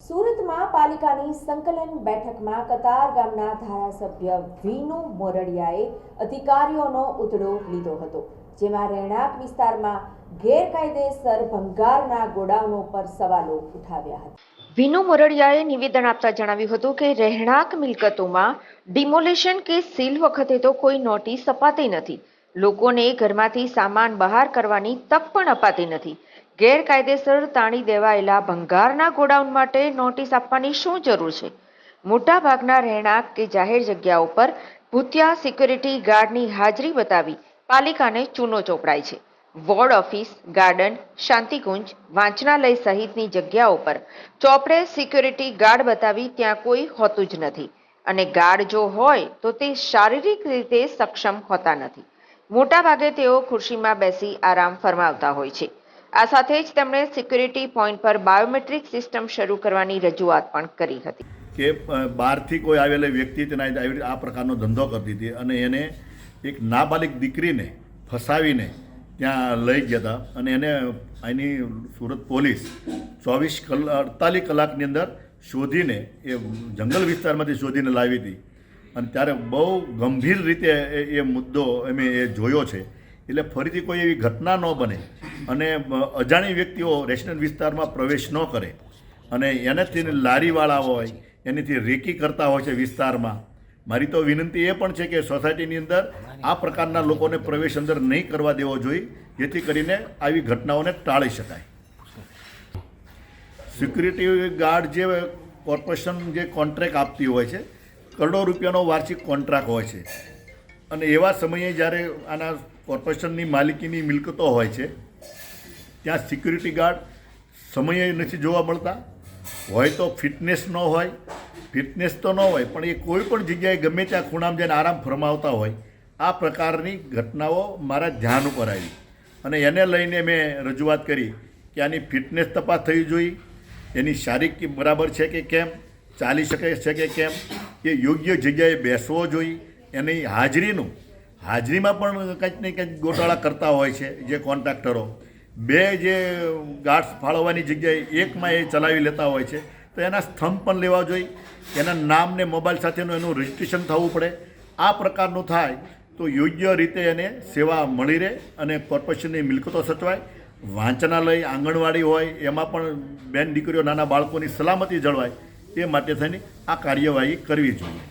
સુરતમાં પાલિકાની સંકલન બેઠકમાં કતાર ગામના ધારાસભ્ય વિનુ મોરડિયાએ અધિકારીઓનો ઉતડો લીધો હતો, જેમાં રહેણાંક વિસ્તારમાં ગેરકાયદેસર ભંગારના ગોડાઉનો પર સવાલો ઉઠાવ્યા હતા। વિનુ મોરડિયાએ નિવેદન આપતા જણાવ્યું હતું કે રહેણાંક મિલકતોમાં ડિમોલેશન કે સીલ વખતે તો કોઈ નોટિસ અપાતી નથી, લોકોને ઘરમાંથી સામાન બહાર કરવાની તક પણ અપાતી નથી। ગેરકાયદેસર તાણી દેવાયેલા ભંગારના ગોડાઉન માટે નોટિસ આપવાની શું જરૂર છે? મોટાભાગના રહેણાંક કે જાહેર જગ્યાઓ પર ભૂતિયા સિક્યુરિટી ગાર્ડની હાજરી બતાવી પાલિકાને ચૂનો ચોપડાય છે। વોર્ડ ઓફિસ, ગાર્ડન, શાંતિકુંજ, વાંચનાલય સહિતની જગ્યાઓ પર ચોપડે સિક્યુરિટી ગાર્ડ બતાવી ત્યાં કોઈ હોતું જ નથી, અને ગાર્ડ જો હોય તો તે શારીરિક રીતે સક્ષમ હોતા નથી। મોટાભાગે તેઓ ખુરશીમાં બેસી આરામ ફરમાવતા હોય છે। આ સાથે જ તેમણે સિક્યુરિટી પોઈન્ટ પર બાયોમેટ્રિક સિસ્ટમ શરૂ કરવાની રજૂઆત પણ કરી હતી કે બહારથી કોઈ આવેલા વ્યક્તિ તેના આ પ્રકારનો ધંધો કરતી હતી અને એને એક નાબાલિગ દીકરીને ફસાવીને ત્યાં લઈ ગયા હતા અને એને અહીંની સુરત પોલીસ 48 કલાકની અંદર શોધીને એ જંગલ વિસ્તારમાંથી શોધીને લાવી હતી અને ત્યારે બહુ ગંભીર રીતે એ મુદ્દો અમે એ જોયો છે। એટલે ફરીથી કોઈ એવી ઘટના ન બને અને અજાણી વ્યક્તિઓ રેશનલ વિસ્તારમાં પ્રવેશ ન કરે અને એનાથી લારીવાળા હોય એનીથી રેકી કરતા હોય છે વિસ્તારમાં। મારી તો વિનંતી એ પણ છે કે સોસાયટીની અંદર આ પ્રકારના લોકોને પ્રવેશ અંદર નહીં કરવા દેવો જોઈએ, જેથી કરીને આવી ઘટનાઓને ટાળી શકાય। સિક્યુરિટી ગાર્ડ જે કોર્પોરેશન જે કોન્ટ્રાક્ટ આપતી હોય છે, કરોડો રૂપિયાનો વાર્ષિક કોન્ટ્રાક્ટ હોય છે અને એવા સમયે જ્યારે આના કોર્પોરેશનની માલિકીની મિલકતો હોય છે ત્યાં સિક્યુરિટી ગાર્ડ સમયે નથી જોવા મળતા, હોય તો ફિટનેસ ન હોય, ફિટનેસ તો ન હોય પણ એ કોઈ પણ જગ્યાએ ગમે ત્યાં ખૂણામાં જઈને આરામ ફરમાવતા હોય। આ પ્રકારની ઘટનાઓ મારા ધ્યાન ઉપર આવી અને એને લઈને મેં રજૂઆત કરી કે આની ફિટનેસ તપાસ થવી જોઈએ, એની શારીરિક બરાબર છે કે કેમ, ચાલી શકે છે કે કેમ, એ યોગ્ય જગ્યાએ બેસવો જોઈએ, એની હાજરીમાં પણ કંઈક ને કંઈક ગોટાળા કરતા હોય છે જે કોન્ટ્રાક્ટરો। બે જે ગાર્ડ્સ ફાળવવાની જગ્યાએ એકમાં એ ચલાવી લેતા હોય છે, તો એના સ્તંભ પણ લેવા જોઈએ, એના નામ ને મોબાઈલ સાથેનું એનું રજિસ્ટ્રેશન થવું પડે। આ પ્રકારનું થાય તો યોગ્ય રીતે એને સેવા મળી રહે અને કોર્પોરેશનની મિલકતો સચવાય। વાંચનાલય, આંગણવાડી હોય એમાં પણ બેન દીકરીઓ, નાના બાળકોની સલામતી જળવાય, એ માટે થઈને આ કાર્યવાહી કરવી જોઈએ।